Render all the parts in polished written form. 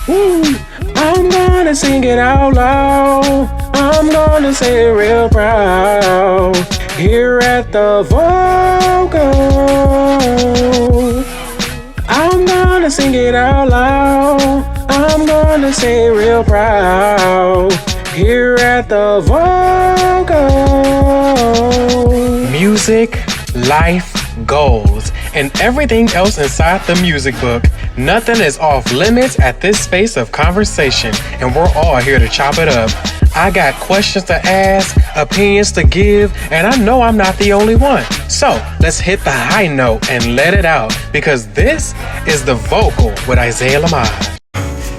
Woo. I'm gonna sing it out loud. I'm gonna say it real proud. Here at the Vocal. I'm gonna sing it out loud. I'm gonna say it real proud. Here at the Vocal. Music, life, goals, and everything else inside the music book. Nothing is off limits at this space of conversation, and we're all here to chop it up. I got questions to ask, opinions to give, and I know I'm not the only one. So let's hit the high note and let it out, because this is The Vocal with Isaiah LAMAJ.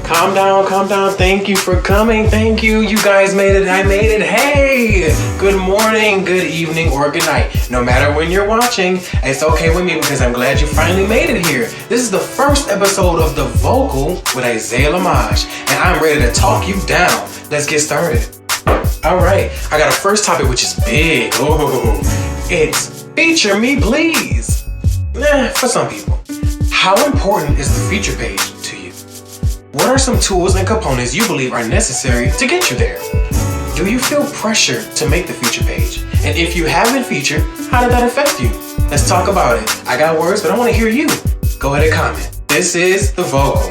Calm down, calm down. Thank you for coming. Thank you. You guys made it. I made it. Hey, good morning, good evening, or good night. No matter when you're watching, it's okay with me because I'm glad you finally made it here. This is the first episode of The Vocal with Isaiah LAMAJ, and I'm ready to talk you down. Let's get started. All right, I got a first topic which is big. Oh, it's feature me, please. For some people. How important is the feature page to you? What are some tools and components you believe are necessary to get you there? Do you feel pressure to make the feature page? And if you have been featured, how did that affect you? Let's talk about it. I got words, but I want to hear you. Go ahead and comment. This is The Vocal.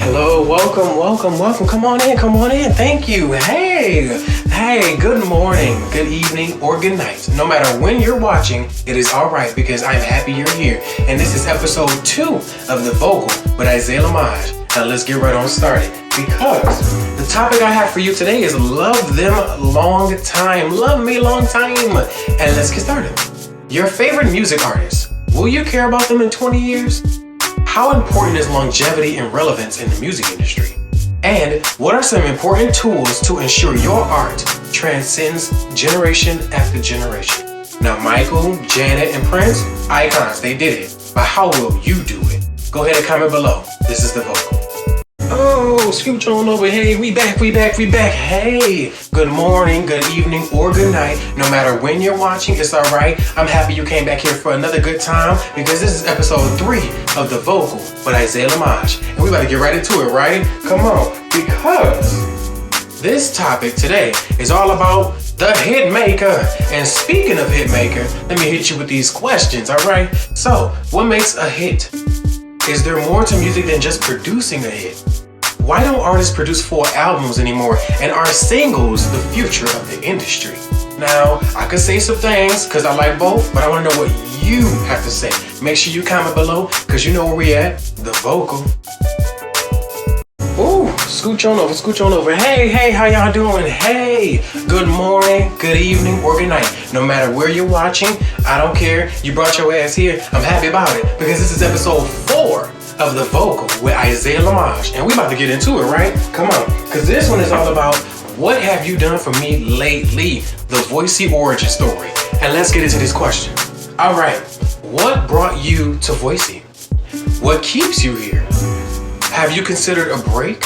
Hello, welcome. Come on in. Thank you. Hey, good morning, good evening, or good night. No matter when you're watching, it is all right because I'm happy you're here. And this is episode 2 of The Vocal with Isaiah LAMAJ. Now let's get right on started, because the topic I have for you today is love them long time. Love me long time. And let's get started. Your favorite music artist. Will you care about them in 20 years? How important is longevity and relevance in the music industry? And what are some important tools to ensure your art transcends generation after generation? Now, Michael, Janet, and Prince, icons, they did it. But how will you do it? Go ahead and comment below. This is The Vocal. Oh, scooch on over. Hey, we back. Hey, good morning, good evening, or good night. No matter when you're watching, it's all right. I'm happy you came back here for another good time, because this is episode 3 of The Vocal with Isaiah LAMAJ. And we about to get right into it, right? Come on, because this topic today is all about the hit maker. And speaking of hit maker, let me hit you with these questions, all right? So, what makes a hit? Is there more to music than just producing a hit? Why don't artists produce full albums anymore? And are singles the future of the industry? Now, I could say some things because I like both, but I want to know what you have to say. Make sure you comment below, because you know where we at, The Vocal. Ooh, scooch on over. Hey, how y'all doing? Hey, good morning, good evening, or good night. No matter where you're watching, I don't care. You brought your ass here. I'm happy about it, because this is episode 4 of The Vocal with Isaiah LAMAJ. And we about to get into it, right? Come on, because this one is all about what have you done for me lately? The Voisey origin story. And let's get into this question. All right, what brought you to Voisey? What keeps you here? Have you considered a break?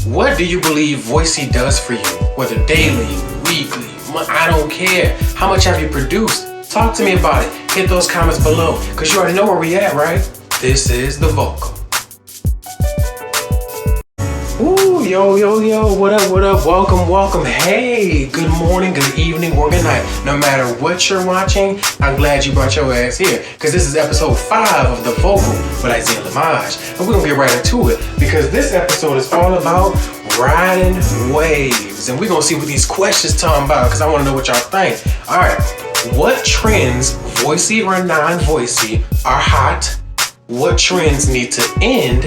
What do you believe Voisey does for you? Whether daily, weekly, I don't care. How much have you produced? Talk to me about it. Hit those comments below, because you already know where we at, right? This is The Vocal. Ooh, yo, what up? Welcome. Hey, good morning, good evening, or good night. No matter what you're watching, I'm glad you brought your ass here, because this is episode 5 of The Vocal with Isaiah LAMAJ. And we're gonna get right into it, because this episode is all about riding waves. And we're gonna see what these questions talking about, because I wanna know what y'all think. All right, what trends, Voisey or non-Voisey, are hot? What trends need to end?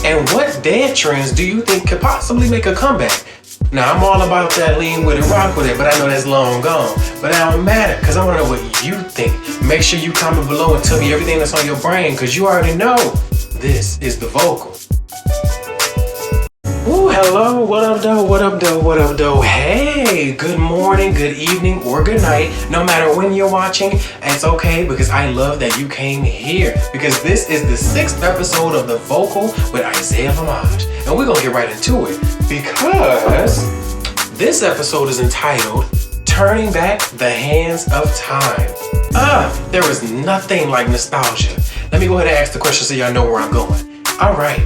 And what dead trends do you think could possibly make a comeback? Now, I'm all about that lean with it, rock with it, but I know that's long gone. But that don't matter, because I want to know what you think. Make sure you comment below and tell me everything that's on your brain, because you already know this is The Vocal. Ooh, hello, what up, though? Hey, good morning, good evening, or good night. No matter when you're watching, it's okay, because I love that you came here, because this is the 6th episode of The Vocal with Isaiah LAMAJ. And we're gonna get right into it, because this episode is entitled Turning Back the Hands of Time. There is nothing like nostalgia. Let me go ahead and ask the question so y'all know where I'm going. All right,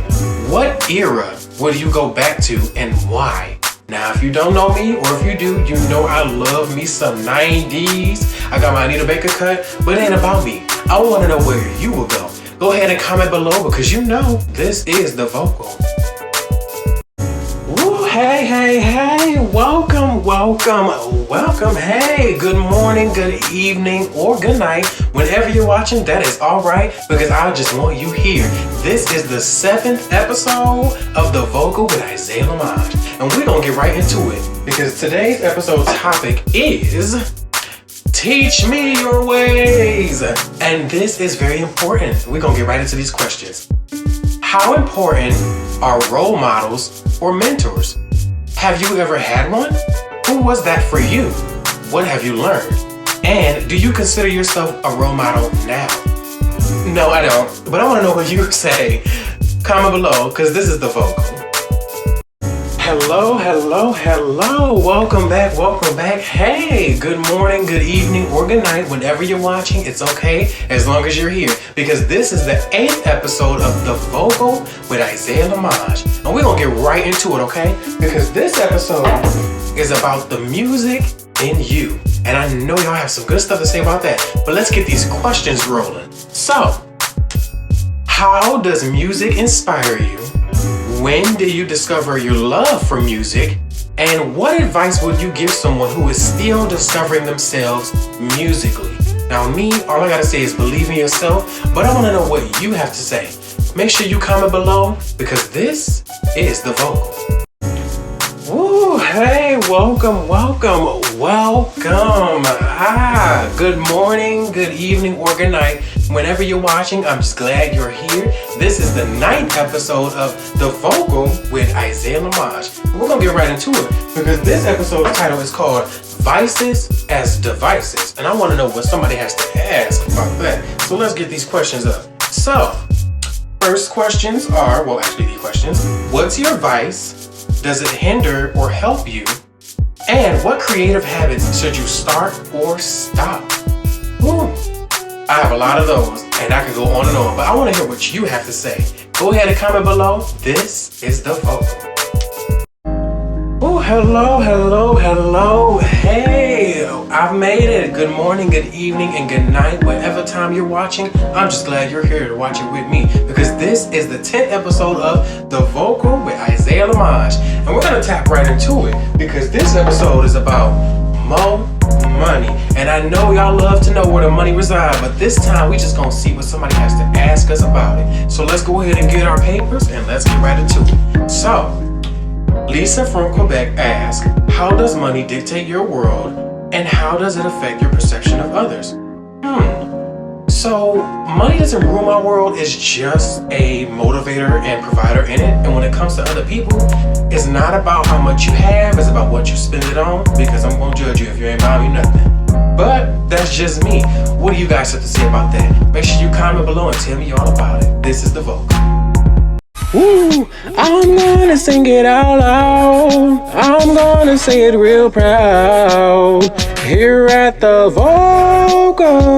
What era would you go back to and why? Now, if you don't know me, or if you do, you know I love me some 90s. I got my Anita Baker cut, but it ain't about me. I want to know where you will go. Go ahead and comment below because you know this is the vocal. Woo, hey, welcome. Hey, good morning, good evening, or good night. Whenever you're watching, that is all right because I just want you here. This is the 7th episode of The Vocal with Isaiah LAMAJ, and we're gonna get right into it because today's episode topic is Teach me your ways. And this is very important. We're gonna get right into these questions. How important are role models or mentors? Have you ever had one? Who was that for you? What have you learned? And do you consider yourself a role model now? No, I don't, but I wanna know what you say. Comment below, because this is the vocal. Hello. Welcome back. Hey, good morning, good evening, or good night. Whenever you're watching, it's okay as long as you're here because this is the 8th episode of The Vocal with Isaiah LAMAJ. And we're going to get right into it, okay? Because this episode is about the music in you. And I know y'all have some good stuff to say about that. But let's get these questions rolling. So, how does music inspire you? When did you discover your love for music? And what advice would you give someone who is still discovering themselves musically? Now me, all I gotta say is believe in yourself, but I wanna know what you have to say. Make sure you comment below because this is the vocal. Woo, hey, welcome. Good morning, good evening, or good night. Whenever you're watching, I'm just glad you're here. This is the 9th episode of The Vocal with Isaiah LAMAJ. We're gonna get right into it because this episode's title is called Vices as Devices. And I wanna know what somebody has to ask about that. So let's get these questions up. So, first questions are, the questions. What's your vice? Does it hinder or help you? And what creative habits should you start or stop? I have a lot of those, and I could go on and on, but I want to hear what you have to say. Go ahead and comment below. This is the vocal. Oh, hello. Hey, I've made it. Good morning, good evening, and good night. Whatever time you're watching, I'm just glad you're here to watch it with me because this is the 10th episode of The Vocal with Isaiah LAMAJ. And we're going to tap right into it because this episode is about more money. And I know y'all love to know where the money resides, but this time we just going to see what somebody has to ask us about it. So let's go ahead and get our papers and let's get right into it. So, Lisa from Quebec asked, how does money dictate your world and how does it affect your perception of others? So money doesn't rule my world, it's just a motivator and provider in it. And when it comes to other people, it's not about how much you have, it's about what you spend it on because I'm gonna judge you if you ain't buying me nothing. But that's just me. What do you guys have to say about that? Make sure you comment below and tell me all about it. This is the vocal. Woo, I'm gonna sing it out loud. I'm gonna say it real proud. Here at the vocal.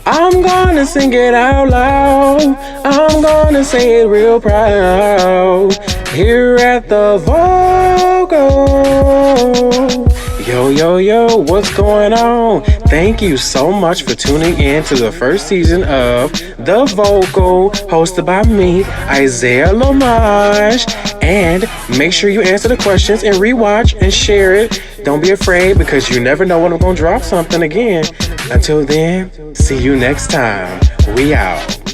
I'm gonna sing it out loud. I'm gonna say it real proud. Here at the vocal. Yo, what's going on? Thank you so much for tuning in to the first season of The Vocal, hosted by me, Isaiah LAMAJ. And make sure you answer the questions and rewatch and share it. Don't be afraid because you never know when I'm gonna drop something again. Until then, see you next time. We out.